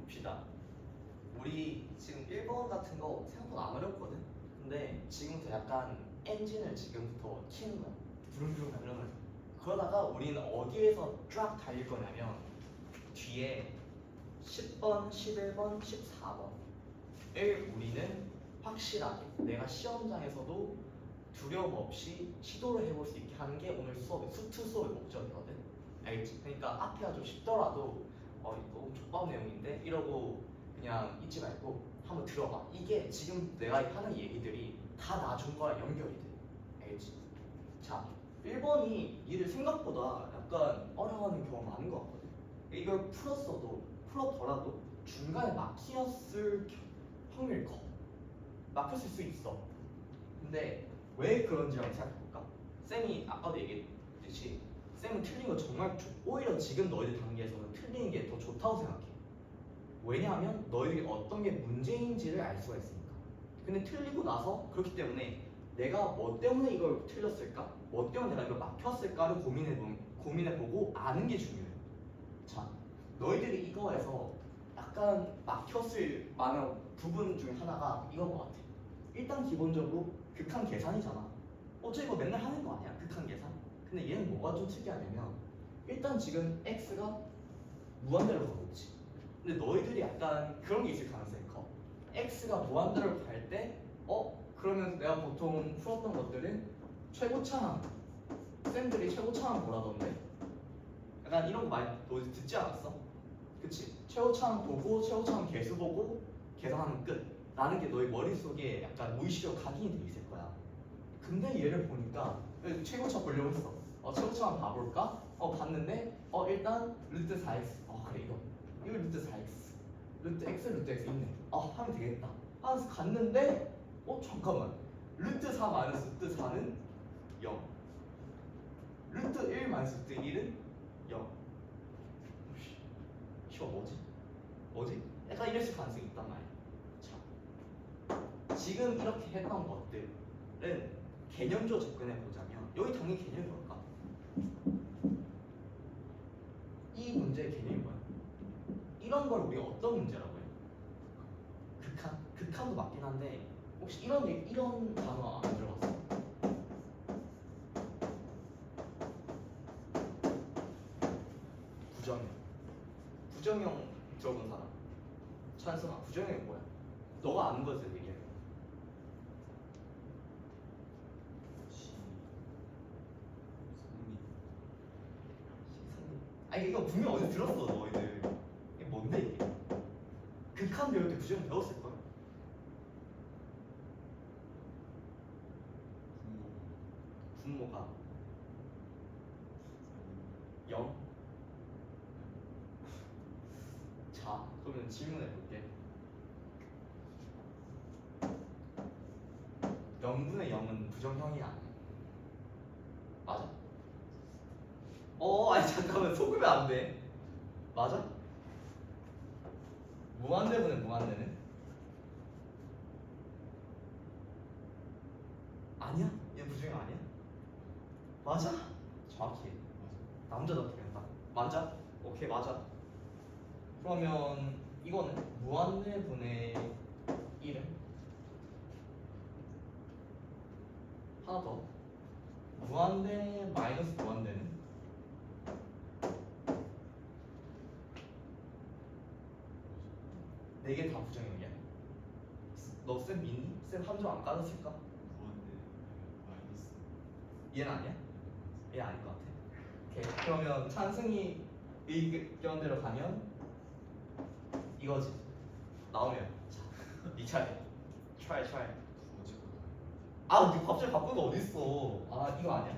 봅시다. 우리 지금 1번 같은 거 생각보다 안 어렵거든? 근데 지금부터 약간 엔진을 지금부터 키는 거야. 부릉부릉 달려는 거야. 그러다가 우리는 어디에서 쫙 달릴 거냐면 뒤에 10번, 11번, 14번을 우리는 확실하게 내가 시험장에서도 두려움 없이 시도를 해볼 수 있게 하는 게 오늘 수업의 수트 수업의 목적이거든. 알겠지? 그러니까 앞에가 좀 쉽더라도 이거 너무 족밥 내용인데 이러고 그냥 잊지 말고 한번 들어봐. 이게 지금 내가 하는 얘기들이 다 나중 거랑 연결이 돼. 알겠지? 자, 1번이 얘를 생각보다 약간 어려워하는 경우가 많은 것 같거든. 이걸 풀었더라도 중간에 막혔을 확률이 커. 막혔을 수 있어. 근데 왜 그런지 한번 생각해볼까? 쌤이 아까도 얘기했듯이 쌤은 틀린 거 정말 오히려 지금 너희들 단계에서는 틀리는 게 더 좋다고 생각해. 왜냐하면 너희들이 어떤 게 문제인지를 알 수가 있으니까. 근데 틀리고 나서 그렇기 때문에 내가 뭐 때문에 이걸 틀렸을까? 뭐 때문에 내가 이걸 막혔을까를 고민해보고 아는 게 중요해. 자, 너희들이 이거에서 약간 막혔을 만한 부분 중에 하나가 이건 것 같아. 일단 기본적으로 극한 계산이잖아. 어차피 이거 맨날 하는 거 아니야? 극한 계산. 근데 얘는 뭐가 좀 특이하냐면 일단 지금 x가 무한대로 가고 있지. 근데 너희들이 약간 그런 게 있을 가능성이 커. x가 무한대로 갈 때 그러면 내가 보통 풀었던 것들은 최고차항 쌤들이 최고차항 뭐라던데? 약간 이런 거 많이 너희 듣지 않았어? 그치? 최고차항 보고 최고차항 개수 보고 계산하면 끝 라는 게 너희 머릿속에 약간 무의식적으로 각인이 돼 있을 거야. 근데 얘를 보니까 최고차 보려고 했어. 최고차 한번 봐볼까? 봤는데 일단 루트 4x 그래 이거 루트 4x 루트 x 있네. 하면 되겠다 하면서 갔는데 잠깐만 루트 4 마이너스 루트 4는 0 루트 1 마이너스 루트 1은 0 이거 뭐지? 약간 이랬을 가능성이 있단 말이야. 자, 지금 이렇게 했던 것들은 개념적으로 접근해 보자면 여기 당연히 개념이 뭘까? 이 문제의 개념이 뭐야? 이런 걸 우리가 어떤 문제라고 해요? 극한도 맞긴 한데 혹시 이런 단어 안 들어봤어? 부정형 들어본 사람? 찬성아, 부정형이 뭐야? 너가 아는 것에 얘기해. 아니 이거 분명 어디서 들었어 너희들. 이게 뭔데 이게? 극한 배울 때 부정형 배웠을 거야. 분모가 0? 자, 그러면 질문해 볼게. 0분의 0은 부정형이 아니야. 맞아? 아니 잠깐만 속으면 안 돼. 맞아? 무한대분의 무한대는? 아니야? 얘 부정형 아니야? 맞아? 정확히 남자답게 한다. 맞아? 오케이 맞아. 그러면 이거는 무한대분의 1은? 하나 더 무한대 마이너스 무한대는? 네 개 다 부정형이야. 너 쌤 믿니? 쌤 함정 안 까졌을까? 얘는 아니야? 얘 아닐 것 같아. 오케이. 그러면 찬승이 의견대로 가면 이거지. 나오면 자, 이 차례. try. 그 갑자기 바꾸는 거 어딨어? 이거 아니야?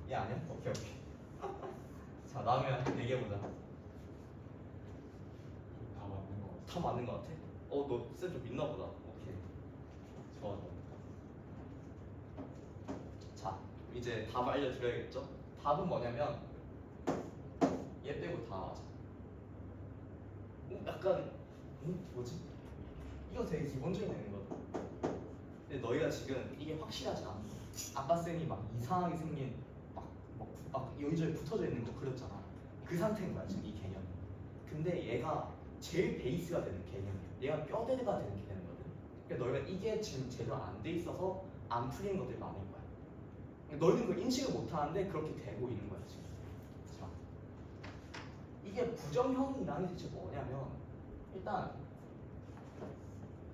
얘 아니야? 오케이. 자, 나오면 얘기해보자. 다 맞는 거 같아? 너 쌤 좀 믿나 보다. 오케이. 좋아. 자, 이제 답 알려드려야겠죠? 답은 뭐냐면 얘 빼고 다 맞아. 약간 뭐지? 이거 되게 기본적인 내용이거든. 근데 너희가 지금 이게 확실하지 않아. 아까 쌤이 막 이상하게 생긴 막 여기저기 붙어져 있는 거 그렸잖아. 그 상태인 거야 지금 이 개념. 근데 얘가 제일 베이스가 되는 개념이야. 얘가 뼈대가 되는 개념이거든. 그러니까 너희가 이게 지금 제대로 안 돼 있어서 안 풀리는 것들이 많은 거야. 그러니까 너희는 그걸 인식을 못 하는데 그렇게 되고 있는 거야 지금. 자, 이게 부정형이라는 게 대체 뭐냐면 일단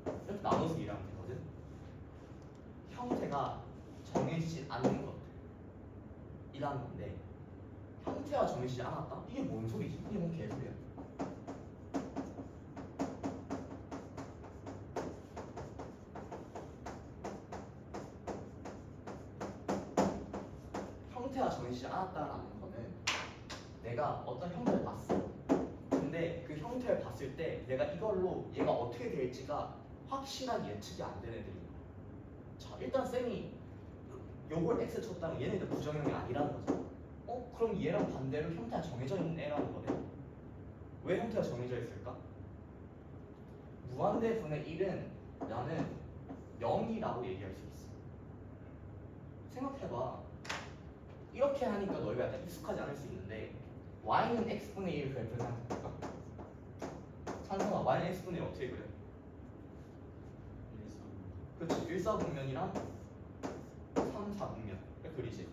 이렇게 나눠서 일하면 되거든. 형태가 정해지지 않는 것들이라는 건데 형태가 정해지지 않았다? 이게 뭔 소리지? 이게 뭔 개소리야? 형태가 정해지지 않았다라는 거는 내가 어떤 형태를 봤어. 근데 그 형태를 봤을 때 내가 이걸로 얘가 어떻게 될지가 확실한 예측이 안 되는 애들인 거야. 자, 일단 쌤이 요걸 X 쳤다면 얘는 일단 부정형이 아니라는 거죠. 그럼 얘랑 반대로 형태가 정해져 있는 애라는 거네. 왜 형태가 정해져 있을까? 무한대분의 1은 나는 0이라고 얘기할 수 있어. 생각해봐. 이렇게 하니까 너희가 약간 익숙하지 않을 수 있는데 y는 x분의 1 그래프 생각해볼까? 찬성아, y는 x분의 1 어떻게 그래? 1, 4. 그렇지. 1, 4분면이랑 3, 4분면 그리지.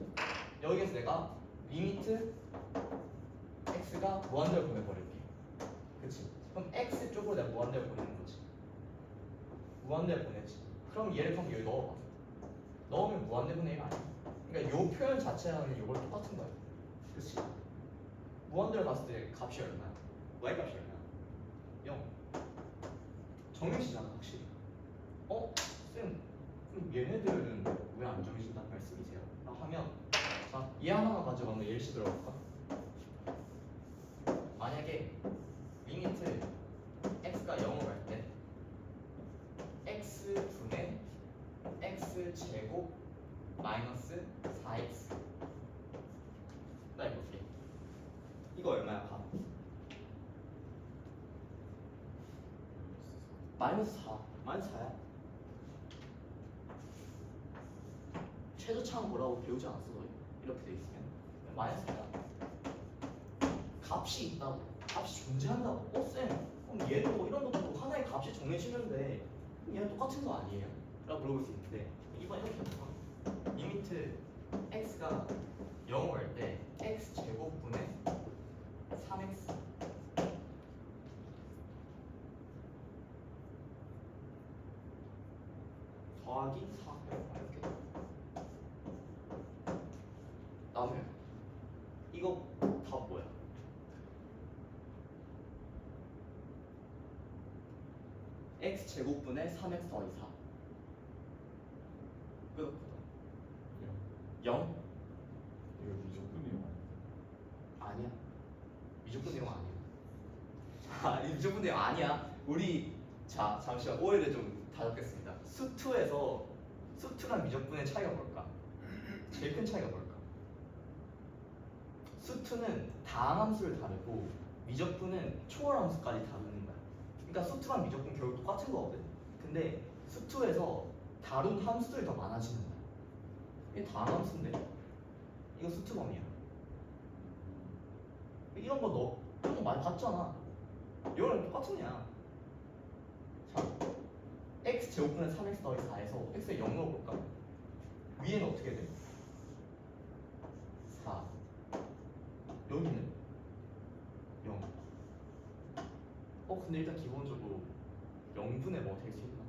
여기에서 내가 리미트 x가 무한대로 보내버릴게. 그치? 그럼 x 쪽으로 내가 무한대로 보내는 거지. 무한대로 보내지. 그럼 얘를 그럼 여기 넣어봐. 넣으면 무한대분의 1 아니야? 그러니까 요 표현 자체랑 이거랑 똑같은 거야. 그치? 무한대로 갔을 때 값이 얼마야? y 값이 얼마야? 0. 정해지잖아 확실히. 쌤, 그럼 얘네들은 왜 안 정해진다는 말씀이세요? 라고 하면 자, 얘 하나만 가지고 한번 예시 들어볼까? 만약에 리미트 x가 0으로 갈 때 x분의 x제곱 마이너스 4x 나 해볼게. 이거 얼마야? 가 마이너스 4 마이너스 4야? 최저차는 뭐라고 배우지 않았어 너희? 이렇게 돼 있으면 마이너스 4야. 값이 있다고, 값이 존재한다고. 쌤, 그럼 얘도 뭐 이런 것도 하나의 값이 정해지는데 얘는 똑같은 거 아니에요? 라고 물어볼 수 있는데 이번 이렇게 해볼까? 리미트 x가 0을 할 때 x 제곱분의 3x 더하기 4 이렇게 나누면 이거 다 뭐야? x 제곱분의 3x 더하기 4 끝. 0? 이거 미적분이요. 아니야. 미적분 내용 아니야. 자, 미적분 내용 아니야. 우리 자 잠시만 오해를 좀 다잡겠습니다. 수투에서 수투랑 미적분의 차이가 뭘까? 제일 큰 차이가 뭘까? 수투는 다항함수를 다루고 미적분은 초월함수까지 다루는 거야. 그러니까 수투랑 미적분 결국 똑같은 거거든. 근데 수투에서 다룬 함수들이 더 많아지는 거야. 이게 다항함수인데 이거 수투범위야. 이런 거 많이 봤잖아. 이거랑 똑같은 애야. 자, x 제곱분의 3x 더하기 4에서 x에 0 넣어볼까? 위에는 어떻게 돼? 4. 여기는 0. 근데 일단 기본적으로 0분의 뭐 될 수 있나?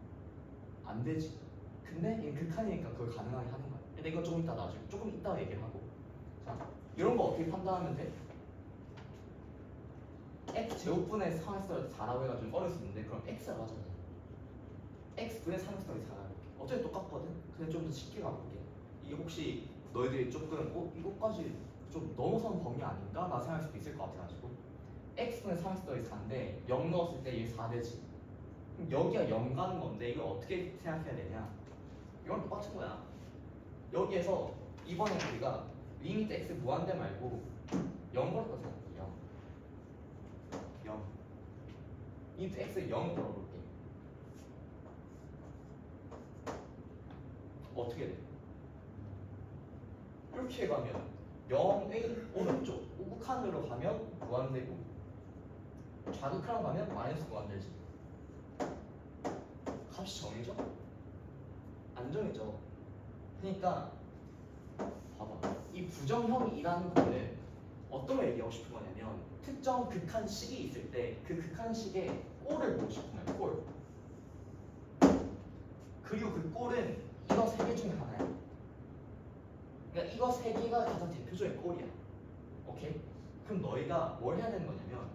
안 되지. 근데 얘는 극한이니까 그걸 가능하게 하는 거야. 근데 이건 조금 이따 나중에 조금 이따 얘기를 하고. 자, 이런 거 어떻게 판단하면 돼? x 제곱분의 3x 더하기 4라고 해가지고 좀 어려울 수 있는데 그럼 x가 맞아. x분의 3x 더하기 4가 이렇게. 어차피 똑같거든? 근데 좀 더 쉽게 가볼게. 이게 혹시 너희들이 조금 이것까지 좀 넘어선 범위 아닌가? 나 생각할 수도 있을 것 같아가지고 x분의 3x 더하기 4인데 0 넣었을 때 얘 4 되지. 그럼 여기가 0 가는 건데 이걸 어떻게 생각해야 되냐? 이건 똑같은 거야. 여기에서 이번에 우리가 리미트 x 무한대 말고 0 걸을 거잖아. 0 리미트 x에 0 걸어볼게. 어떻게 돼? 이렇게 가면 0의 오른쪽 우극한으로 가면 무한대고 자극하러 가면 마이너스가 만들지. 값이 정해져? 안 정해져. 그러니까 봐봐. 이 부정형이라는 거는 어떤 걸 얘기하고 싶은 거냐면 특정 극한식이 있을 때 그 극한식의 꼴을 보고 싶은 거야. 꼴. 그리고 그 꼴은 이거 세 개 중에 하나야. 그러니까 이거 세 개가 가장 대표적인 꼴이야. 오케이? 그럼 너희가 뭘 해야 되는 거냐면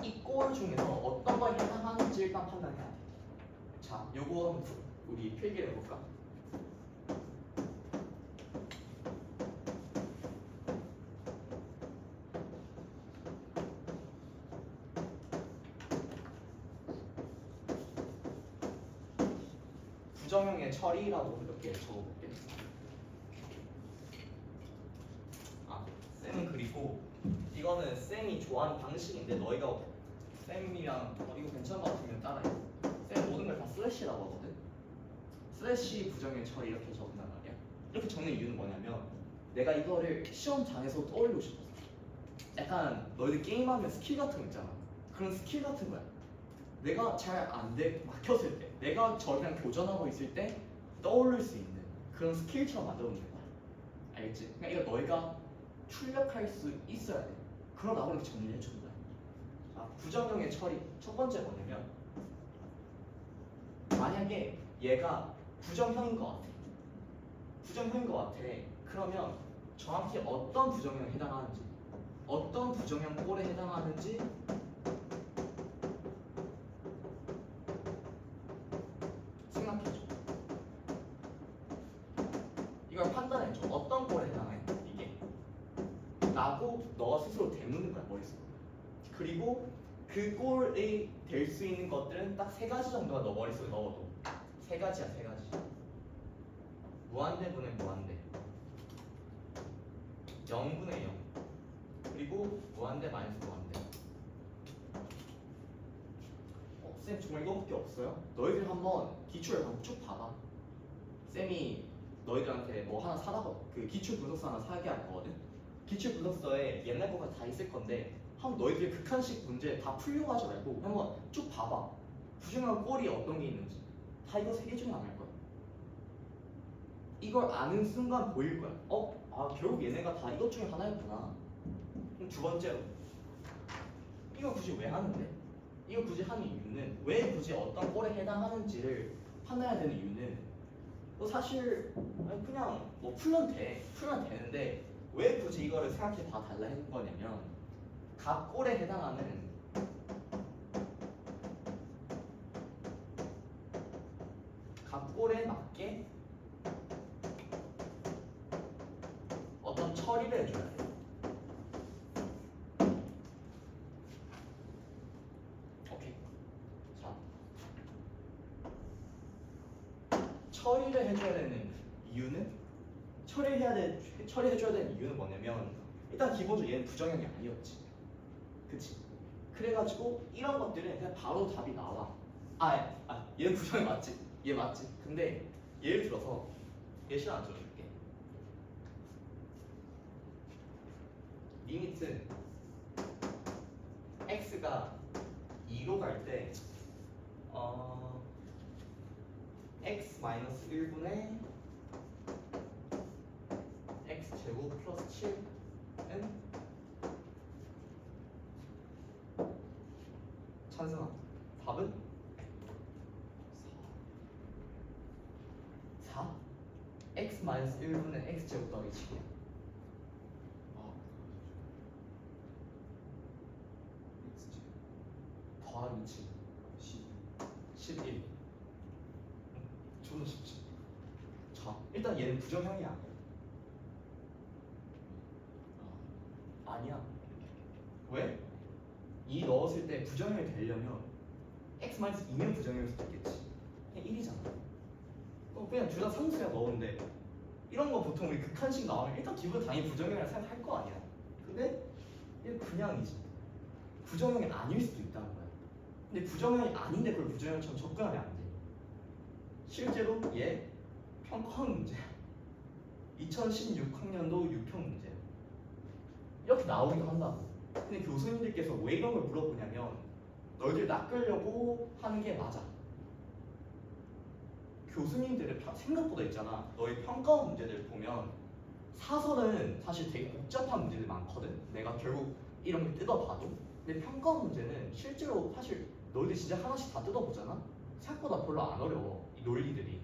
이 꼴 중에서 어떤 걸 해당하는지 일단 판단해야 돼. 자, 요거 한번 우리 필기를 해볼까? 부정형의 처리라고 이렇게 적어볼게. 아, 쌤은 그리고 이거는 쌤이 좋아하는 방식인데 너희가 쌤이랑 이거 괜찮은 것 같으면 따라해. 쌤 모든 걸 다 슬래시라고 하거든. 슬래시 부정형 처리 이렇게 적는단 말이야. 이렇게 적는 이유는 뭐냐면 내가 이거를 시험장에서 떠올리고 싶었어. 약간 너희들 게임하면 스킬 같은 거 있잖아. 그런 스킬 같은 거야. 내가 잘 안 돼 막혔을 때, 내가 저랑 교전하고 있을 때 떠올릴 수 있는 그런 스킬처럼 만들어 놓는 거야. 알겠지? 그러니까 이거 너희가 출력할 수 있어야 돼. 그러라고 이렇게 정리해 주는 거야. 자, 부정형의 처리 첫 번째 뭐냐면 만약에 얘가 부정형인 것 같아. 부정형인 것 같아. 그러면 정확히 어떤 부정형에 해당하는지, 어떤 부정형 꼴에 해당하는지 생각해줘. 이걸 판단해줘. 어떤 꼴에 해당해 이게 라고 너가 스스로 되묻는 거야 머릿속에. 그리고 그 꼴이 될 수 있는 것들은 딱 세 가지 정도가 너 머릿속에 넣어도 세 가지야. 세 가지. 무한대분의 무한대 0분의 0 그리고 무한대 마이너스 무한대. 쌤 정말 이거밖에 없어요? 너희들 한번 기출을 한번 쭉 봐봐. 쌤이 너희들한테 뭐 하나 사다가 그 기출 분석서 하나 사게 할 거거든. 기출 분석서에 옛날 거가 다 있을 건데 한번 너희들이 극한식 문제 다 풀려고 하지 말고 한번 쭉 봐봐. 부정형 꼴이 어떤 게 있는지 다 이거 세 개 중에 안 할 거야. 이걸 아는 순간 보일 거야. 결국 얘네가 다 이것 중에 하나였구나. 그럼 두 번째로 이거 굳이 왜 하는데? 이거 굳이 하는 이유는 왜 굳이 어떤 꼴에 해당하는지를 판단해야 되는 이유는 사실 그냥 뭐 풀면 되는데 왜 굳이 이거를 생각해 봐 달라 했는 거냐면 각 꼴에 해당하는 각 꼴에 맞게 어떤 처리를 해줘야 돼. 오케이. 자, 처리를 해줘야 되는 이유는 처리해줘야 되는 이유는 뭐냐면 일단 기본적으로 얘는 부정형이 아니었지. 그치? 그래가지고 이런 것들은 그냥 바로 답이 나와. 얘는 부정형 맞지? 얘 맞지? 근데 예를 들어서 예시 하나 들어줄게. 리미트 x가 2로 갈 때 x-1분의 x제곱 플러스 7은 찬성아. 답은 4? x-1분의 x제곱 더하기 7이야. 더하기 7 11. 존나 쉽지. 자, 일단 얘는 부정형이 아니야. 아니야. 왜? 2 넣었을 때 부정형이 되려면 x-2면 부정형일 수도 있겠지. 그냥 1이잖아. 그냥 둘 다 상수야 넣었는데 이런 거 보통 우리 극한식 나오면 일단 기본 당연히 부정형이라 생각할 거 아니야. 근데 얘 그냥이지. 부정형이 아닐 수도 있다는 거야. 근데 부정형이 아닌데 그걸 부정형처럼 접근하면 안 돼. 실제로 얘 평가원 문제야. 2016학년도 6평 문제야. 이렇게 나오기도 한다고. 근데 교수님들께서 왜 이런 걸 물어보냐면 너희들 낚으려고 하는 게 맞아. 교수님들의 생각보다 있잖아. 너희 평가원 문제들 보면 사설은 사실 되게 복잡한 문제들 많거든. 내가 결국 이런 걸 뜯어봐도. 근데 평가원 문제는 실제로 사실 너희들 진짜 하나씩 다 뜯어보잖아. 생각보다 별로 안 어려워. 이 논리들이.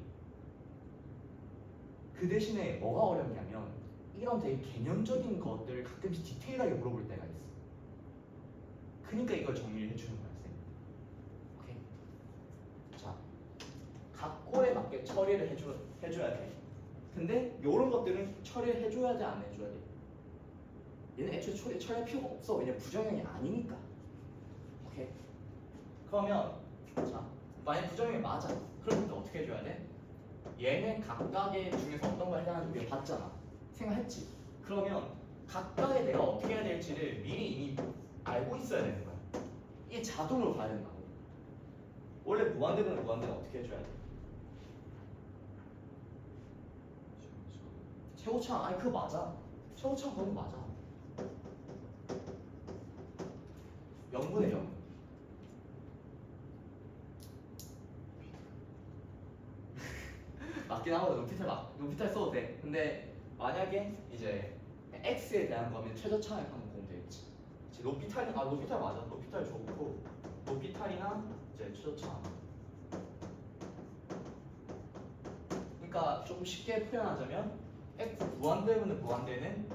그 대신에 뭐가 어렵냐면 이런 되게 개념적인 것들을 가끔씩 디테일하게 물어볼 때가 있어. 그러니까 이걸 정리를 해주는 거야, 쌤. 오케이. 자, 각 꼴에 맞게 처리를 해줘야 돼. 근데 이런 것들은 처리를 해줘야 돼, 안 해줘야 돼? 얘는 애초에 처리할 필요가 없어. 왜냐면 부정형이 아니니까. 오케이. 그러면 자, 만약 부정형이 맞아. 그럼 어떻게 해줘야 돼? 얘는 각각의 중에서 어떤 걸 해야 하는지 우리가 봤잖아. 생각했지. 그러면 각각의 내가 어떻게 해야 될지를 미리 이미 알고 있어야 되는 거야. 이게 자동으로 가야 된다고. 원래 무한대분은 어떻게 해줘야 돼? 최고차항, 아니 그거 맞아. 최고차항 그건 맞아. 0분의 0. 맞긴 하거든. 루피탈 써도 돼. 근데 만약에 이제 x에 대한 거면 최저차항을 한번 보면 되겠지. 로피탈 맞아. 로피탈 좋고 로피탈이나 이제 최저차항. 그러니까 좀 쉽게 표현하자면 x 무한대는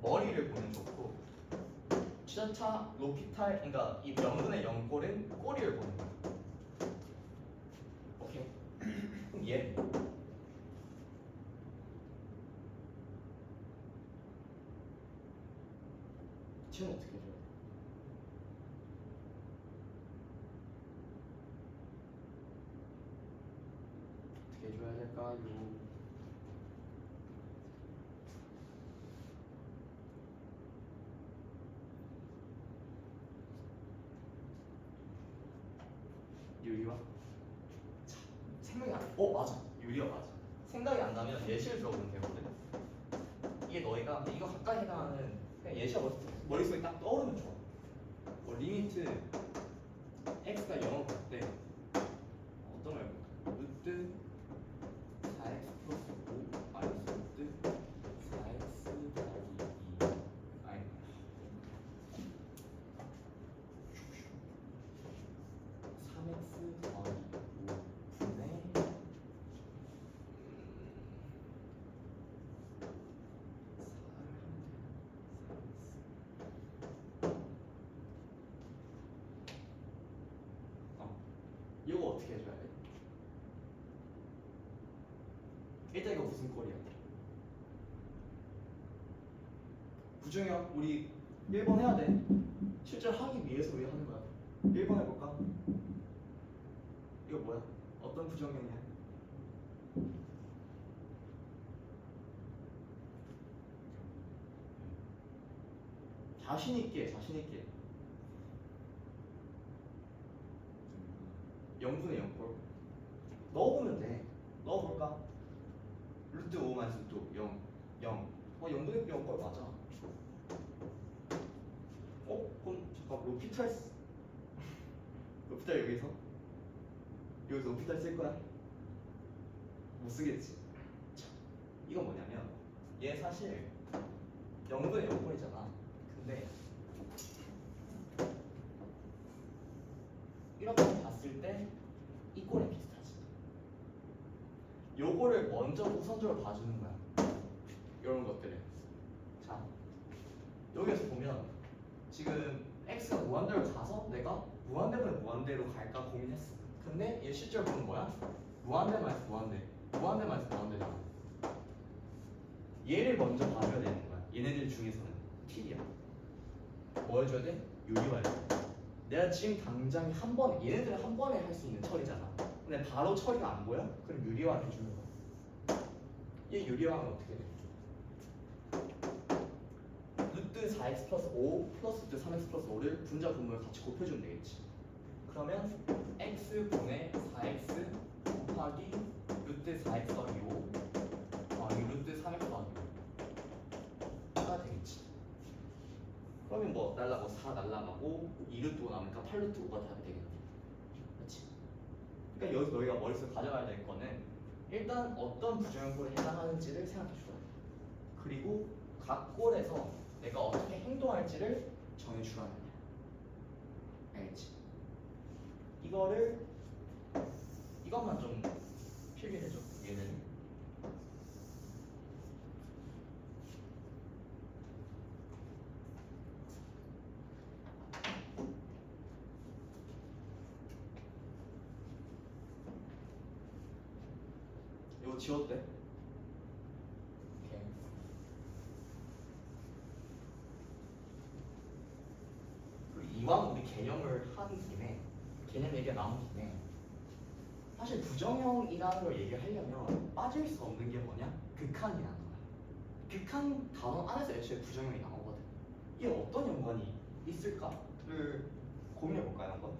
머리를 보면 좋고 최저차 로피탈 그러니까 이 명분의 0꼴은 꼬리를 보는 거야. 오케이. 그럼 얘 지금 어떻게 해줘야 돼? 어떻게 해줘야 될까요? 유리화? 자, 생각이 안 나. 맞아. 유리화 맞아. 생각이 안 나면 예시를 들어보면 되거든. 이게 너희가 이거 가까이 해당하는 그냥 예시가 머릿속에 딱 떠오르면 좋아. 뭐 리미트 x가 0을 볼 때 어떤 걸 볼까? 루트 4x 플러스 5 마이너스 루트 4x 더하기 2 아니 3x 더하기 5분의 이거 어떻게 해줘야 돼? 일단 이거 무슨 꼴이야? 부정형 우리 1번 해야 돼. 실제로 하기 위해서 왜 하는 거야? 1번 해볼까? 이거 뭐야? 어떤 부정형이야? 자신 있게 0분의 0꼴 넣어보면 돼. 넣어볼까? 루트 5 마이너스 루트 0 0분의 0꼴 맞아. 그럼 잠깐 로피탈 여기서 로피탈 쓸 거야? 못 쓰겠지. 자, 이건 뭐냐면 얘 사실 0분의 0꼴이잖아. 근데 이렇게 봤을 때 이 꼴에 비슷하지. 요거를 먼저 우선적으로 봐주는 거야. 이런 것들을. 자, 여기에서 보면 지금 x가 무한대로 가서 내가 무한대분의 무한대로 갈까 고민했어. 근데 얘 실제로 보는 거야? 무한대 마이너스 무한대잖아. 얘를 먼저 봐줘야 되는 거야. 얘네들 중에서는 팁이야. 뭐 해줘야 돼? 유리화해야 돼. 내가 지금 당장 한 번에 얘네들은 한 번에 할 수 있는 처리잖아. 근데 바로 처리가 안 보여? 그럼 유리화를 해주는 거야. 얘 유리화는 어떻게 돼? 루트 4x 플러스 5 플러스 루트 3x 플러스 5를 분자 분모를 같이 곱해주면 되겠지. 그러면 x분의 4x 곱하기 루트 4x 더하기 5 더하기 루트 3x 더하기 5가 되겠지. 그러면 뭐 4 날라가고 2루트 5 남으니까 8루트 5가 답이 되겠네. 그렇지? 그러니까 여기서 너희가 머릿속에 가져가야 될 거는 일단 어떤 부정형꼴에 해당하는지를 생각해 줘야 돼. 그리고 각 꼴에서 내가 어떻게 행동할지를 정해주라는 거야. 알겠지? 이것만 좀 필기해줘. 얘는 이거 지워도 돼? 오케이. 그리고 이왕 우리 개념을 한 김에 개념 얘기가 나온 김에 사실 부정형이라는 걸 얘기하려면 빠질 수 없는 게 뭐냐? 극한이라는 거야. 극한 단어 안에서 애초에 부정형이 나오거든. 이게 어떤 연관이 있을까를 고민해 볼까요 한번?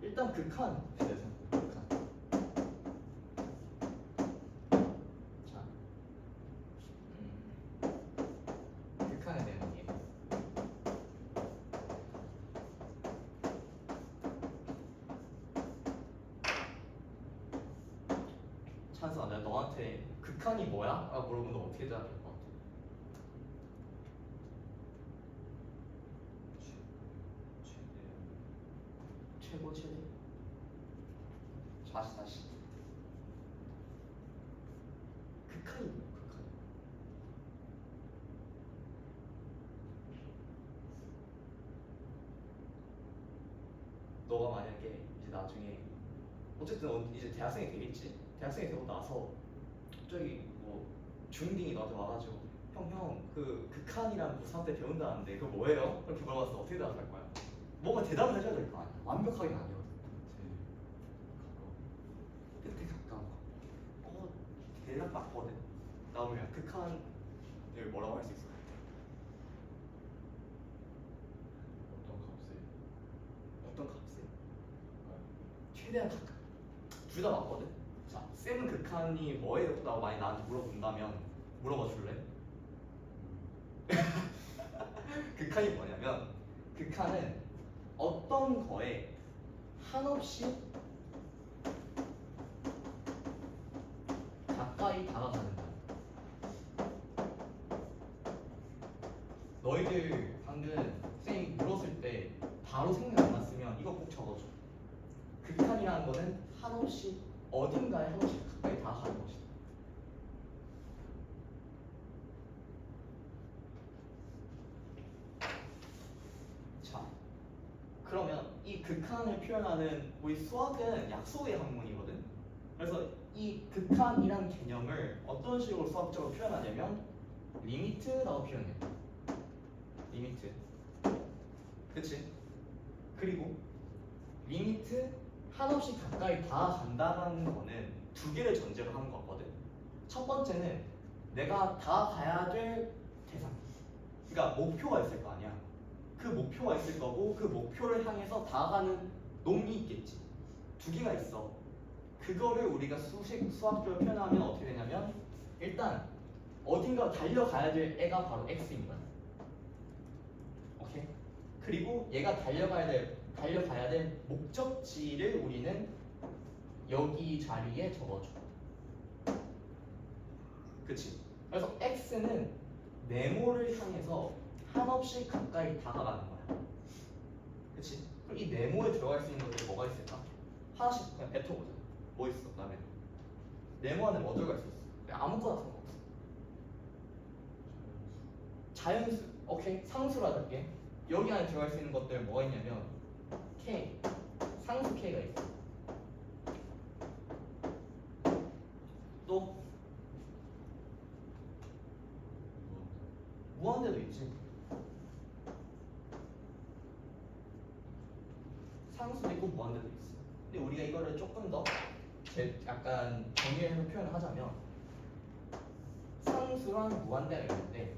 일단 극한에 대해서 극한. 자, 극한에 대한 얘기. 찬수아, 내가 너한테 극한이 뭐야? 라고 물어보면 너 어떻게 대답할 것 같아? 최고 최대? 다시 극한이 뭐야? 극한. 너가 만약에 이제 나중에 어쨌든 이제 대학생이 되겠지. 대학생이 되고 나서 갑자기 뭐 중딩이 너한테 와가지고 형 그 극한이란 뭐 수학 때 배운다는데 그거 뭐예요? 이렇게 물어봤을 때 어떻게 대답할 거야? 뭔가 대답을 해줘야 될 거 아니야. 완벽하게는 아니거든. 끝에 가까운 거. 대략 맞거든. 나오면 극한을 뭐라고 할 수 있어? 어떤 값에? 최대한 가까. 둘 다 맞거든. 자, 쌤은 극한이 뭐예요? 라고 많이 나한테 물어본다면 물어봐 줄래? 극한이 뭐냐면 극한은 어떤 거에 한없이 가까이 다가가는 거야. 너희들 방금 쌤이 물었을 때 바로 생각 안 났으면 이거 꼭 적어줘. 극한이라는 거는 한없이 어딘가에 한없이 가까이 다가가는 것이다. 자, 그러면 이 극한을 표현하는 우리 수학은 약속의 학문이거든. 그래서 이 극한이란 개념을 어떤 식으로 수학적으로 표현하냐면 리미트라고 표현해. 리미트. 그치? 그리고 리미트 한없이 가까이 다가간다는 거는 두 개를 전제로 하는 거거든. 첫 번째는 내가 다가가야 될 대상. 그러니까 목표가 있을 거 아니야. 그 목표가 있을 거고 그 목표를 향해서 다가가는 놈이 있겠지. 두 개가 있어. 그거를 우리가 수학적으로 표현하면 어떻게 되냐면 일단 어딘가 달려가야 될 애가 바로 x입니다. 오케이? 그리고 얘가 달려가야 될 목적지를 우리는 여기 자리에 적어줘. 그치? 그래서 x는 네모를 향해서 한없이 가까이 다가가는 거야. 그치? 그럼 이 네모에 들어갈 수 있는 것들이 뭐가 있을까? 하나씩 그냥 뱉어보자. 뭐 있어? 그다음에 네모 안에 뭐 들어갈 수 있어? 그냥 아무거나 상관없어. 자연수. 오케이. 상수라 할게. 여기 안에 들어갈 수 있는 것들 뭐가 있냐면 k, 상수 k가 있어. 또 무한대도 있지. 상수도 있고 무한대도 있어. 근데 우리가 이거를 조금 더 약간 정리해서 표현을 하자면 상수랑 무한대가 있는데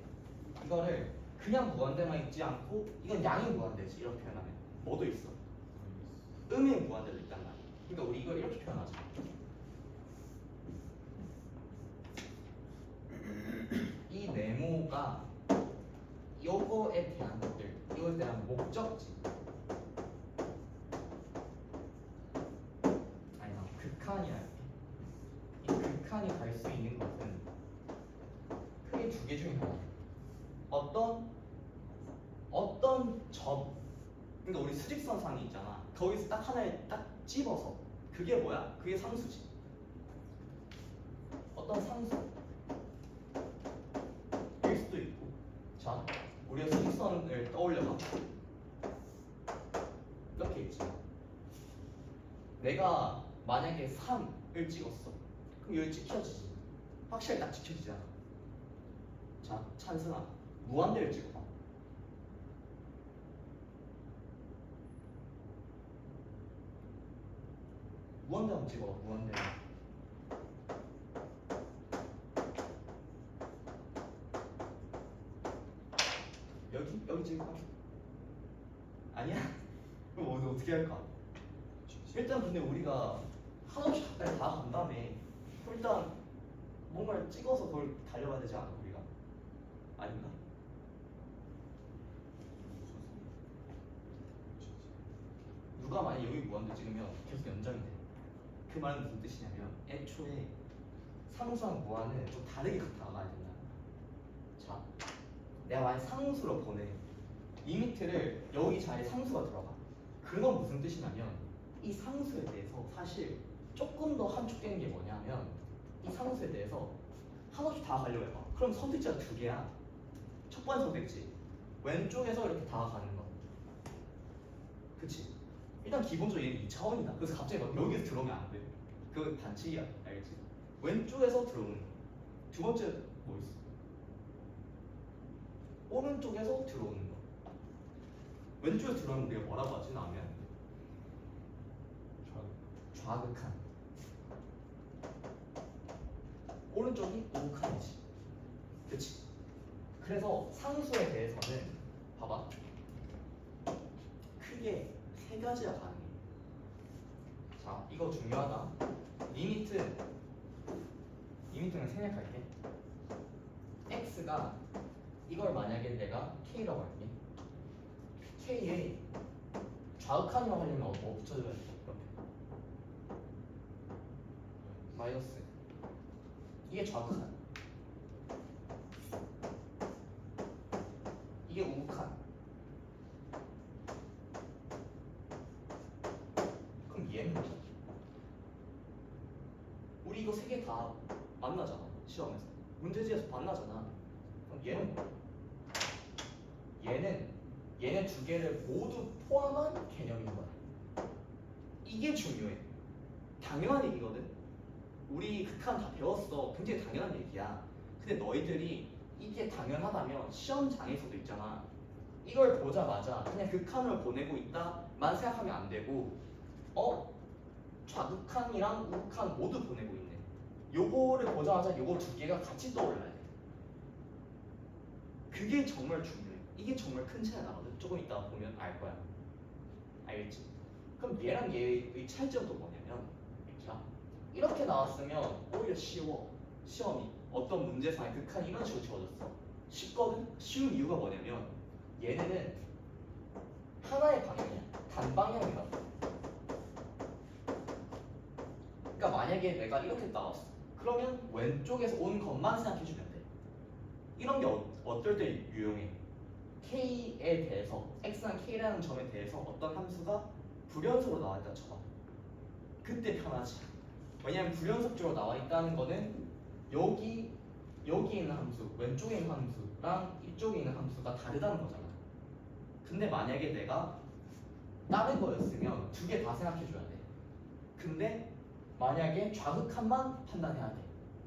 이거를 그냥 무한대만 있지 않고 이건 양의 무한대지. 이렇게 표현하면 뭐도 있어? 음의 무한대도 있단 말이야. 그러니까 우리 이걸 이렇게 표현하자. 이 네모가 요거에 대한 것들, 이거에 대한 적지. 아니다. 극한이라 할게. 이 극한이 갈 수 있는 것은 크게 두 개 중에 하나. 어떤 점. 그러니까 우리 수직선상이 있잖아. 거기서 딱 하나를 딱 집어서 그게 뭐야? 그게 상수지. 어떤 상수일 수도 있고. 자, 우리가 수직선을 떠올려봐. 이렇게 있지. 내가 만약에 3을 찍었어. 그럼 여기 찍혀지지. 확실히 딱 찍혀지잖아. 자, 찬승아, 무한대를 찍어봐. 무한대 한번 찍어봐. 무한대. 여기 찍을까? 아니야? 그럼 어떻게 할까? 일단 근데 우리가 한없이 가까이 다가간 다음에 일단 뭔가를 찍어서 그걸 달려가야 되지 않아 우리가? 아닌가? 누가 만약 여기 무한대 찍으면 계속 연장이 돼. 그 말은 무슨 뜻이냐면 애초에 상수랑 무한은 좀 다르게 다가가야 된다. 자, 내가 만약 상수로 보내. 리미트를 여기 자리에 상수가 들어가. 그건 무슨 뜻이냐면 이 상수에 대해서 사실 조금 더 함축되는 게 뭐냐면 이 상수에 대해서 한없이 다가가려고 해봐. 그럼 선택지가 두 개야. 첫 번째 선택지 왼쪽에서 이렇게 다가가는 거. 그치? 일단 기본적으로 얘는 2차원이다. 그래서 갑자기 막 여기서 들어오면 안 돼. 그 반칙이야. 알겠지? 왼쪽에서 들어오는 거. 두 번째 뭐 있어? 오른쪽에서 들어오는 거. 왼쪽에서 들어오는 거 우리가 뭐라고 하지? 나오면 좌극한. 오른쪽이 우극한이지. 그치? 그래서 상수에 대해서는 봐봐. 크게 세 가지가 가능해. 자, 이거 중요하다. 리미트는 생략할게. x가 이걸 만약에 내가 k라고 할게. k에 좌극한이라고 하려면 뭐 붙여줘야 돼? 이렇게. 마이너스. 이게 좌극한. 이게 우극한. 그럼 얘는 뭐야? 우리 이거 세 개 다 만나잖아. 시험에서. 문제지에서 만나잖아. 그럼 얘는 뭐야? 얘는 두 개를 모두 포함한 개념인 거야. 이게 중요해. 당연한 얘기거든. 우리 극한 다 배웠어. 굉장히 당연한 얘기야. 근데 너희들이 이게 당연하다면 시험장에서도 있잖아. 이걸 보자마자 그냥 극한을 보내고 있다만 생각하면 안 되고 좌극한이랑 우극한 모두 보내고 있네. 요거를 보자마자 요거 두 개가 같이 떠올라야 돼. 그게 정말 중요해. 이게 정말 큰 차이가 나거든. 조금 이따 보면 알 거야. 알겠지? 그럼 얘랑 얘의 차이점은 또 뭐냐면 자, 이렇게 나왔으면 오히려 쉬워. 시험이 어떤 문제상의 극한이 이런 식으로 지워졌어. 쉽거든? 쉬운 이유가 뭐냐면 얘네는 하나의 방향이야. 단방향이라고. 그러니까 만약에 내가 이렇게 나왔어. 그러면 왼쪽에서 온 것만 생각해주면 돼. 이런 게 어떨 때 유용해? k에 대해서 x랑 k라는 점에 대해서 어떤 함수가 불연속으로 나와 있다 쳐봐. 그때 편하지. 왜냐면 불연속적으로 나와 있다는 거는 여기 있는 함수, 왼쪽에 있는 함수랑 이쪽에 있는 함수가 다르다는 거잖아. 근데 만약에 내가 다른 거였으면 두 개 다 생각해줘야 돼. 근데 만약에 좌극한만 판단해야 돼.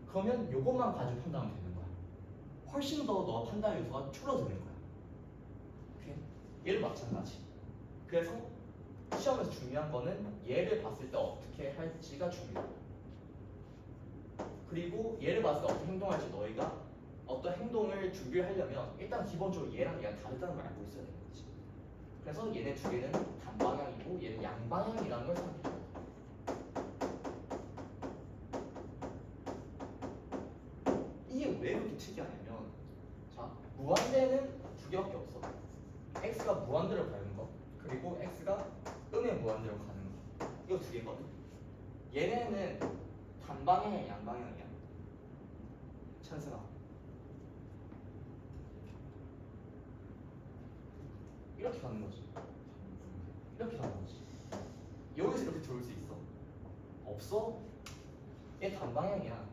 그러면 요것만 가지고 판단하면 되는 거야. 훨씬 더 너 판단 요소가 줄어드는 거야. 오케이? 얘를 마찬가지. 그래서 시험에서 중요한 거는 얘를 봤을 때 어떻게 할지가 중요해. 그리고 얘를 봤을 때 어떻게 행동할지 너희가 어떤 행동을 준비를 하려면 일단 기본적으로 얘랑 얘가 다르다는 걸 알고 있어야 되는 거지. 그래서 얘네 두 개는 단방향이고 얘는 양방향이라는 걸 생각해. 이게 왜 그렇게 특이하냐면 자, 무한대는 두 개밖에 없어. x가 무한대를 밟는 거 무한대로 가는 거. 이거 두 개거든. 얘네는 단방향이야, 양방향이야? 찬스가 이렇게 가는 거지. 이렇게 가는 거지. 여기서 이렇게 들어올 수 있어? 없어? 얘 단방향이야.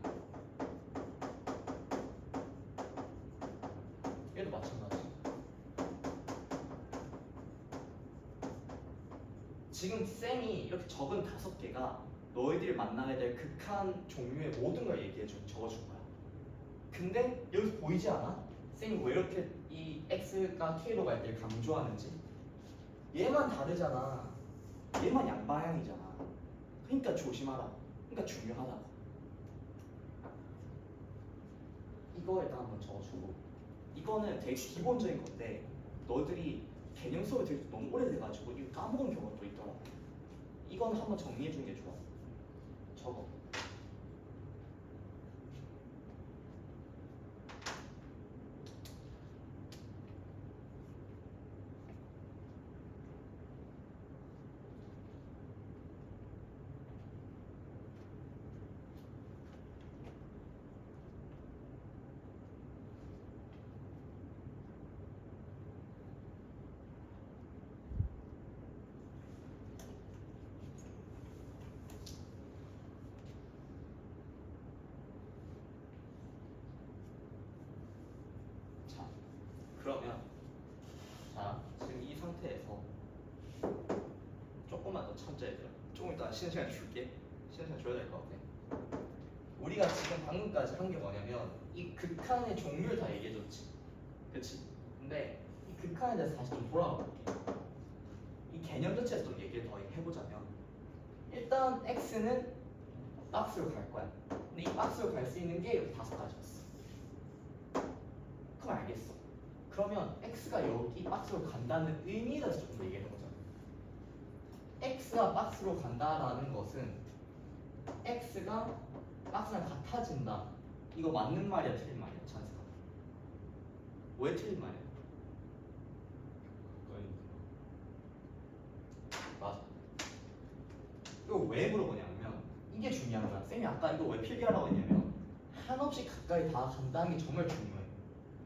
얘도 마찬가지. 지금 쌤이 이렇게 적은 5개가 너희들이 만나게 될 극한 종류의 모든 걸 적어준 거야. 근데 여기서 보이지 않아? 쌤이 왜 이렇게 이 x가 k로 갈 때 강조하는지? 얘만 다르잖아. 얘만 양방향이잖아. 그러니까 조심하라. 그러니까 중요하다고. 이거 일단 한번 적어주고, 이거는 되게 기본적인 건데 너희들이 개념 수업이 되게 너무 오래돼가지고 이거 까먹은 경우가 또 있더라고. 이건 한번 정리해주는 게 좋아. 적어. 자, 그러면 지금 이 상태에서 조금만 더 참자 얘들아. 조금 이따 쉬는 시간 줄게. 쉬는 시간 줘야 될 것 같아. 우리가 지금 방금까지 한 게 뭐냐면 이 극한의 종류를 다 얘기해줬지. 그치? 근데 이 극한에 대해서 다시 좀 돌아가 볼게. 이 개념 자체에서 좀 얘기를 더 해보자면 일단 x는 박스로 갈 거야. 근데 이 박스로 갈 수 있는 게 여기 5가지였어. 그럼 알겠어. 그러면 x가 여기 박스로 간다는 의미에 대해서 조금 더 얘기해보자. x가 박스로 간다라는 것은 x가 박스랑 같아진다. 이거 맞는 말이야, 틀린 말이야, 찬스가? 왜 틀린 말이야? 맞아. 이거 왜 물어보냐면 이게 중요한 거야. 쌤이 아까 이거 왜 필기하라고 했냐면 한없이 가까이 다 간다는 게 정말 중요해.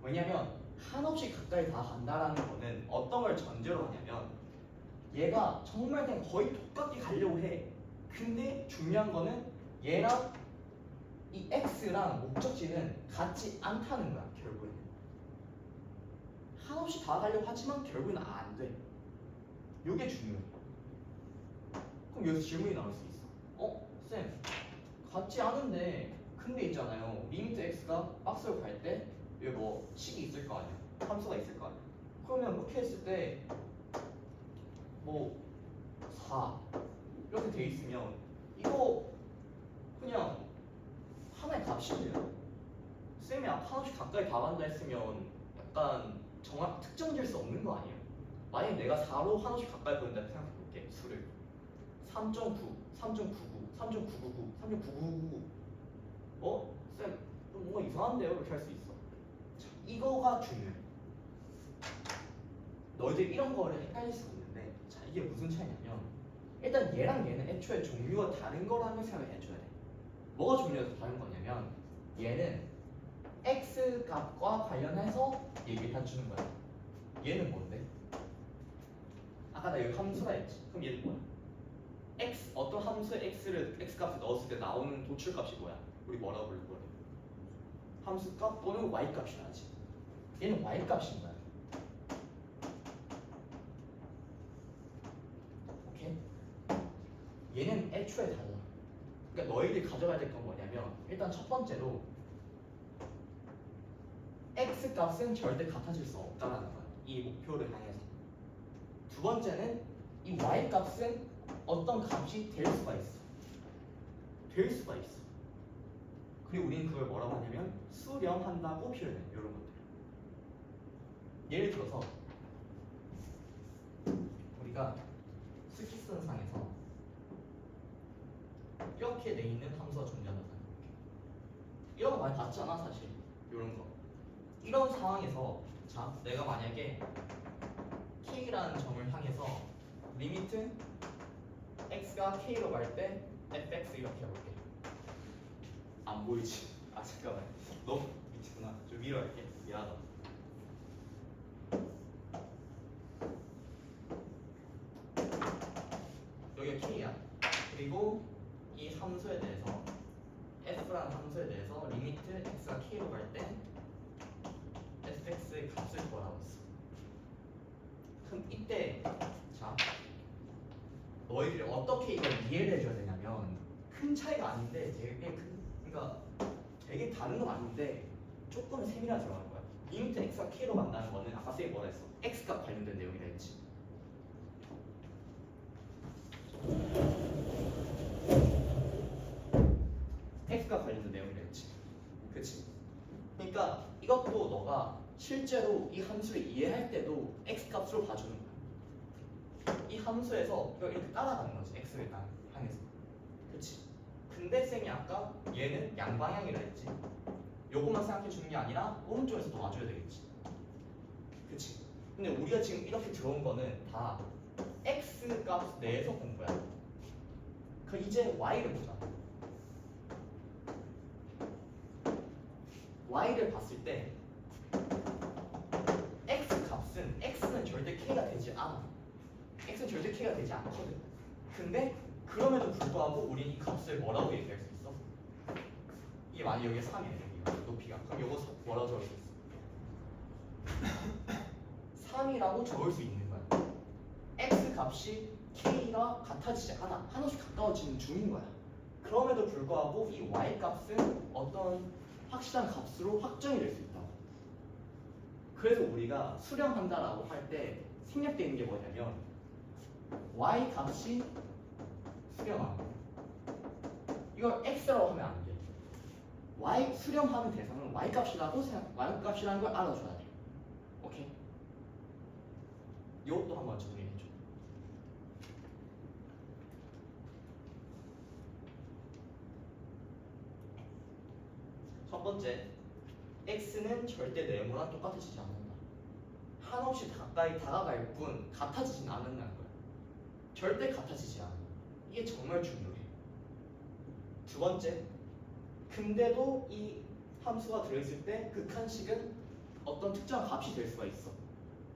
왜냐면 한없이 가까이 다 간다라는 거는 어떤 걸 전제로 하냐면 얘가 정말 그냥 거의 똑같이 가려고 해. 근데 중요한 거는 얘랑 이 x랑 목적지는 같지 않다는 거야. 결국에는 한없이 다 가려고 하지만 결국에는 안 돼. 이게 중요해. 그럼 여기서 질문이 나올 수 있어. 쌤, 같지 않은데 근데 있잖아요. 리미트 x가 박스로 갈 때 여기 뭐 식이 있을 거 아니야. 함수가 있을 거 아니야. 그러면 이렇게 했을 때 뭐 4 이렇게 돼 있으면 이거 그냥 하나의 값인데요. 쌤이 한없이 가까이 다 간다 했으면 약간 정확 특정 지을 수 없는 거 아니에요? 만약 내가 4로 한없이 가까이 보낸다 생각해 볼게. 수를 3.9, 3.99, 3.999, 3.999. 쌤, 좀 뭔가 이상한데요? 이렇게 할 수 있어. 자, 이거가 중요해. 너희들 이런 거를 헷갈릴 수 있는데, 자, 이게 무슨 차이냐면, 일단 얘랑 얘는 애초에 종류가 다른 거라는 생각을 해줘야 돼. 뭐가 종류가 다른 거냐면, 얘는 x 값과 관련해서 얘기를 해주는 거야. 얘는 뭔데? 아까 나 여기 함수라 했지. 그럼 얘는 뭐야? x 어떤 함수에 x 값을 넣었을 때 나오는 도출 값이 뭐야? 우리 뭐라고 부를 거야? 함수 값 또는 y 값이 나지. 얘는 y 값인 거야. 오케이? 얘는 애초에 달라. 그러니까 너희들이 가져가야 될 건 뭐냐면 일단 첫 번째로 x 값은 절대 같아질 수 없다라는 거야. 이 목표를 향해서. 두 번째는 이 y 값은 어떤 값이 될 수가 있어. 될 수가 있어. 그리고 우리는 그걸 뭐라고 하냐면 수렴한다고 표현해. 이런 것들. 예를 들어서 우리가 스키스상에서 이렇게 돼 있는 함수가 존재한다 생각해. 이런 거 많이 봤잖아 사실. 이런 거. 이런 상황에서 자 내가 만약에 k라는 점을 향해서 리미트 x가 k로 갈 때 fx 이렇게 해볼게. 안 보이지? 아 잠깐만. 너 밑이구나. 좀 위로 할게. 미안하다. 여기가 k야. 그리고 이 함수에 대해서 f라는 함수에 대해서 리미트 x가 k로 갈 때 fx의 값을 구하라고 했어. 그럼 이때 자 너희들이 어떻게 이걸 이해를 해줘야 되냐면 큰 차이가 아닌데 되게 그러니까 되게 다른 건 아닌데 조금 세밀하게 들어가는 거야. 리미트 x가 k로 간다는 거는 아까 쌤이 뭐라 했어? x값 관련된 내용이라 했지. x가 관련된 내용이라 했지. 그치? 그러니까 이것도 너가 실제로 이 함수를 이해할 때도 x값으로 봐주는 거야. 이 함수에서 이걸 이렇게 따라가는 거지. x를 향해서. 그치? 근데 쌤이 아까 얘는 양방향이라 했지. 요것만 생각해 주는 게 아니라 오른쪽에서 도 봐줘야 되겠지. 그치? 근데 우리가 지금 이렇게 들어온 거는 다 x 값 내에서 본 거야. 그 이제 y를 보자. y를 봤을 때 x 값은 x는 절대 k가 되지 않아. x는 절대 k가 되지 않거든. 근데 그럼에도 불구하고 우리는 이 값을 뭐라고 얘기할 수 있어? 이게 만약 여기가 3이야 여기가 높이가. 그럼 요거 뭐라고 적을 수 있어? 3이라고 적을 수 있는 거야. x 값이 k가 같아지지 않아. 하나씩 가까워지는 중인 거야. 그럼에도 불구하고 이 y 값은 어떤 확실한 값으로 확정이 될 수 있다. 그래서 우리가 수렴한다라고 할 때 생략되어 있는 게 뭐냐면 y 값이 수렴하는 이걸 x라고 하면 안 돼. y 수렴하는 대상은 y 값이라고 y 값이라는 걸 알아줘야 돼. 오케이? 이것도 한번 정리해줘. 첫 번째, x는 절대 네모랑 똑같아지지 않는다. 한없이 가까이 다가갈 뿐 같아지진 않는다는 거야. 절대 같아지지 않아. 이게 정말 중요해. 두 번째, 근데도 이 함수가 들어있을 때 극한식은 어떤 특정한 값이 될 수가 있어.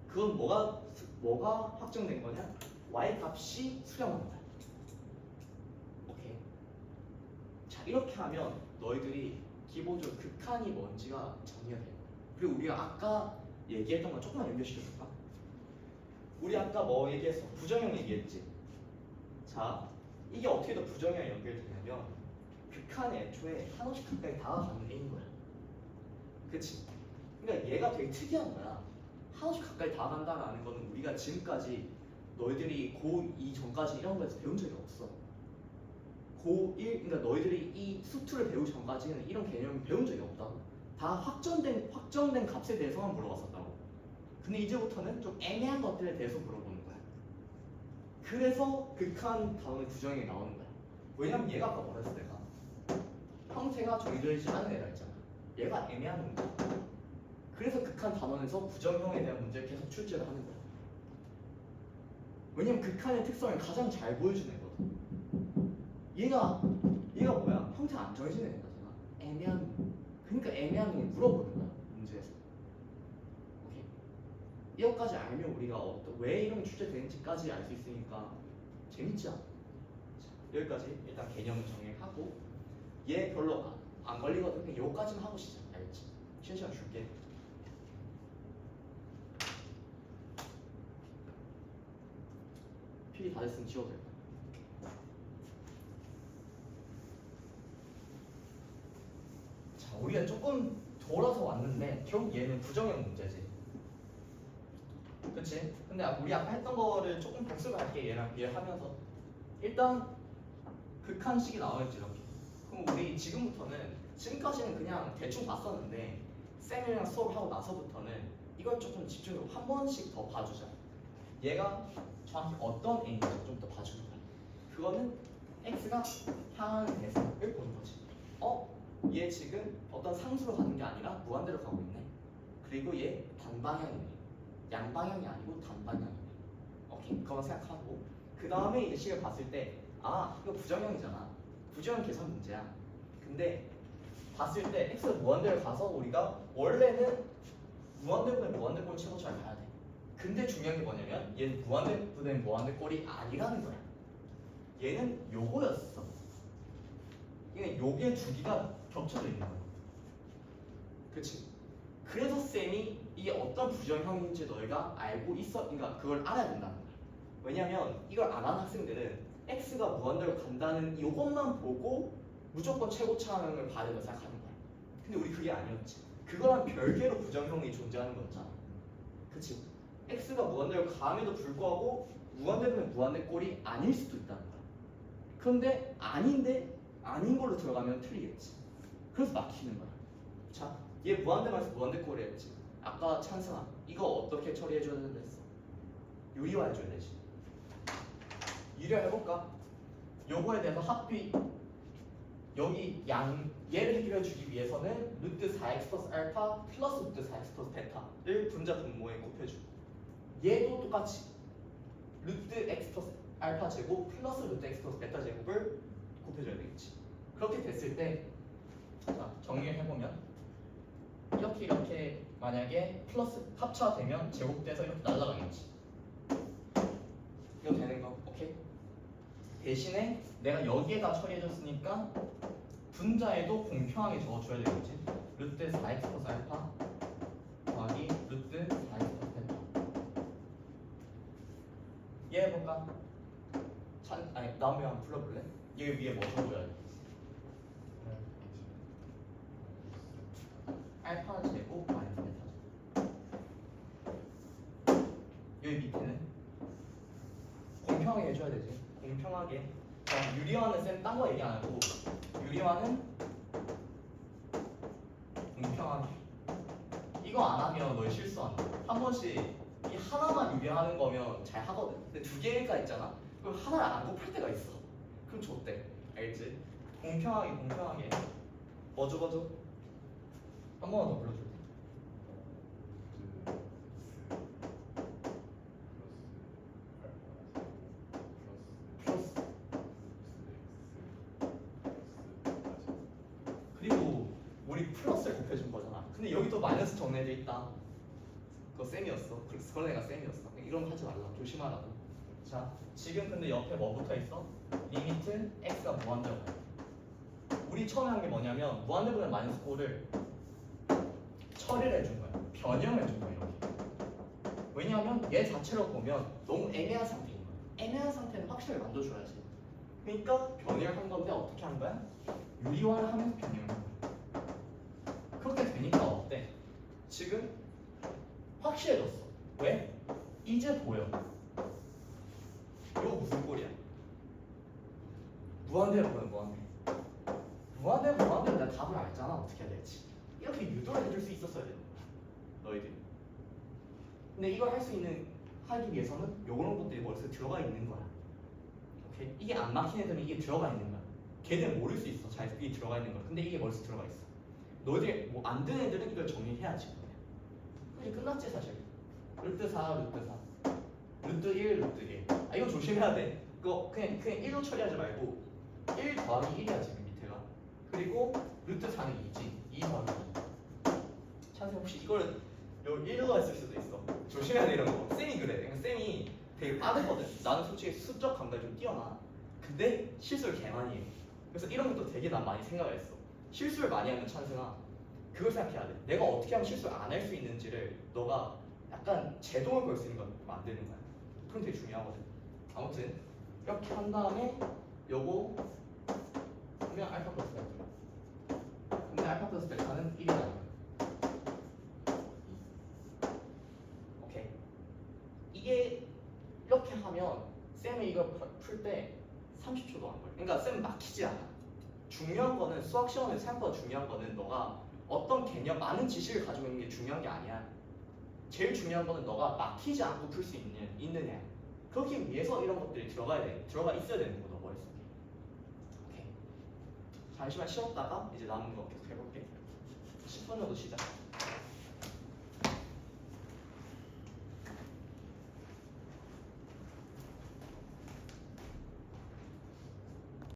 그건 뭐가 확정된 거냐? y 값이 수렴한다. 오케이. 자 이렇게 하면 너희들이 기본적으로 극한이 뭔지가 정리가 돼요. 그리고 우리가 아까 얘기했던 거 조금만 연결시켜줄까? 우리 아까 뭐 얘기했어? 부정형 얘기했지? 자, 이게 어떻게 더 부정형이 연결되냐면 극한이 애초에 한없이 가까이 다가가는 애인 거야. 그치? 그러니까 얘가 되게 특이한 거야. 한없이 가까이 다가간다라는 거는 우리가 지금까지 너희들이 고2 전까지 이런 거에서 배운 적이 없어. 고1, 그러니까 너희들이 이 수투를 배우기 전까지는 이런 개념을 배운 적이 없다고. 다 확정된 값에 대해서만 물어봤었다고. 근데 이제부터는 좀 애매한 것들에 대해서 물어보는 거야. 그래서 극한 단원의 부정형이 나오는 거야. 왜냐면 얘가 아까 뭐라 했어 내가? 형태가 정해져있지 않은 애라 했잖아. 얘가 애매한 거야. 그래서 극한 단원에서 부정형에 대한 문제를 계속 출제를 하는 거야. 왜냐면 극한의 특성을 가장 잘 보여주는 애거든. 얘가 뭐야? 형태가 안 정해지는 애잖아. 애매한 놈. 그러니까 애매한 놈을 물어보는 거야 문제에서. 오케이. 이것까지 알면 우리가 왜 이런 게 출제되는지까지 알 수 있으니까 재밌지 않아? 자, 여기까지 일단 개념을 정리하고 얘 별로 안 걸리거든. 그냥 요까지만 하고 시작. 알겠지? 쉬는 시간 줄게. 필이 다 됐으면 지워도 될 거야. 자, 우리가 조금 돌아서 왔는데 결국 얘는 부정형 문제지. 그치? 근데 우리 아까 했던 거를 조금 복습을 할게. 얘랑 비교하면서 일단 극한식이 나와있지 이렇게. 그럼 우리 지금까지는 그냥 대충 봤었는데 쌤이랑 수업을 하고 나서부터는 이걸 조금 집중적으로 한 번씩 더 봐주자. 얘가 정확히 어떤 애인지 좀 더 봐주는 거야. 그거는 x가 향하는 대상을 보는 거지. 얘 지금 어떤 상수로 가는 게 아니라 무한대로 가고 있네. 그리고 얘 단방향이네. 양방향이 아니고 단방향이네. 오케이, 그거만 생각하고 그 다음에 이제 식을 봤을 때 아 이거 부정형이잖아. 부정형 계산 문제야. 근데 봤을 때 x 무한대를 가서 우리가 원래는 무한대분의 무한대꼴 최고차를 가야 돼. 근데 중요한 게 뭐냐면 얘는 무한대분의 무한대꼴이 아니라는 거야. 얘는 요거였어. 얘는 요게 두 개가 겹쳐져 있는 거야. 그치? 그래서 쌤이 이게 어떤 부정형인지 너희가 알고 있어. 그러니까 그걸 알아야 된다는 거야. 왜냐면 이걸 안 하는 학생들은 x가 무한대로 간다는 이것만 보고 무조건 최고차항을 봐야 된다고 생각하는 거야. 근데 우리 그게 아니었지. 그거랑 별개로 부정형이 존재하는 거였잖아. 그치? x가 무한대로 감에도 불구하고 무한대면 무한대 꼴이 아닐 수도 있다는 거야. 그런데 아닌데 아닌 걸로 들어가면 틀리겠지. 그래서 막히는 거야. 자, 얘 무한대만 해서 무한대 꼴이 했지. 아까 찬승아 이거 어떻게 처리해줘야 된다 했어? 유리화해줘야 되지. 유리화해볼까? 요거에 대해서 합비 여기 얘를 해결해주기 위해서는 루트 4x 플러스 알파 플러스 루트 4x 플러스 베타를 분자 분모에 곱해주고 얘도 똑같이 루트 x 플러스 알파 제곱 플러스 루트 x 플러스 베타 제곱을 곱해줘야 되겠지. 그렇게 됐을 때 자, 정리해보면 이렇게 만약에 플러스 합차되면 제곱돼서 이렇게 날아가겠지. 이거 되는 거 오케이? 대신에 내가 여기에다 처리해줬으니까 분자에도 공평하게 적어줘야 되겠지. 루트 4x 플러스 알파 더하기 루트 4x 플러스 베타. 얘 해볼까? 아니 다음에 한번 불러볼래? 여기 위에 뭐 적어줘야 돼? 알파 제곱 마이너스 베타 제곱. 여기 밑에는 공평하게 해줘야 되지. 공평하게. 자, 유리화는 쌤 딴 거 얘기 안 하고 유리화는 공평하게. 이거 안 하면 너희 실수한다. 한 번씩 이 하나만 유리화하는 거면 잘 하거든. 근데 두 개가 있잖아. 그럼 하나를 안 곱할 때가 있어. 그럼 좋대. 알지? 공평하게. 뭐죠? 한 번만 더 불러줄게. 플러스. 그리고 우리 플러스를 곱해준 거잖아. 근데 여기 또 마이너스 정리돼 있다. 그거 쌤이었어. 그런 애가 쌤이었어. 이런 거 하지 말라. 조심하라고. 자, 지금 근데 옆에 뭐 붙어 있어? 리미트 x가 무한대로 가요. 우리 처음에 한 게 뭐냐면 무한대분의 마이너스 꼴을 처리를 해준 거야. 변형을 해준 거야 이렇게. 왜냐하면 얘 자체로 보면 너무 애매한 상태인 거야. 애매한 상태는 확실히 만들어줘야지. 그러니까 변형을 한 건데 어떻게 한 거야? 유리화를 하면서 변형을 한 거야. 그렇게 되니까 어때? 지금 확실해졌어. 왜? 이제 보여. 이거 무슨 꼴이야? 무한대로 보면 무한대로 내가 답을 알잖아. 어떻게 해야 될지. 이렇게 유도를 해줄 수 있었어야 되는 거야. 너희들이. 근데 이걸 하기 위해서는 요런 것들이 머릿속에 들어가 있는 거야. 오케이? 이게 안 막힌 애들은 이게 들어가 있는 거야. 걔들은 모를 수 있어. 잘 이게 들어가 있는 거야. 근데 이게 머릿속에 들어가 있어. 너희들이 뭐 안 되는 애들은 이걸 정리해야지. 그게 끝났지 사실. 루트 4, 루트 1, 루트 1. 아 이거 조심해야 돼. 그거 그냥 1로 처리하지 말고 1 더하기 1이야 지금 밑에가. 그리고 루트 4는 2지. 2 더하기 2. 찬생 혹시 이거를 요 1로 했을 수도 있어. 조심해야 돼 이런 거. 쌤이 그래. 그러니까 쌤이 되게 빠르거든. 나는 솔직히 수적 감각이 좀 뛰어나. 근데 실수를 개 많이 해. 그래서 이런 것도 되게 난 많이 생각을 했어. 실수를 많이 하면 찬승아 그걸 생각해야 돼. 내가 어떻게 하면 실수를 안 할 수 있는지를 너가 약간 제동을 걸 수 있는 건 만드는 거야. 그건 되게 중요하거든. 아무튼 이렇게 한 다음에 요거 그냥 알파 플러스 베타. 근데 알파 플러스 베타는 1이라는 거야. 오케이. 이게 이렇게 하면 쌤이 이걸 풀 때 30초도 안 걸려. 그러니까 쌤 막히지 않아. 중요한 거는 수학 시험에 생각보다 중요한 거는 너가 어떤 개념, 많은 지식을 가지고 있는 게 중요한 게 아니야. 제일 중요한 거는 너가 막히지 않고 풀 수 있느냐. 그렇기 위해서 이런 것들이 들어가 있어야 되는 거야, 너 머릿속에. 오케이. 잠시만 쉬었다가 이제 남은 거 계속 해볼게. 10분 정도 쉬자.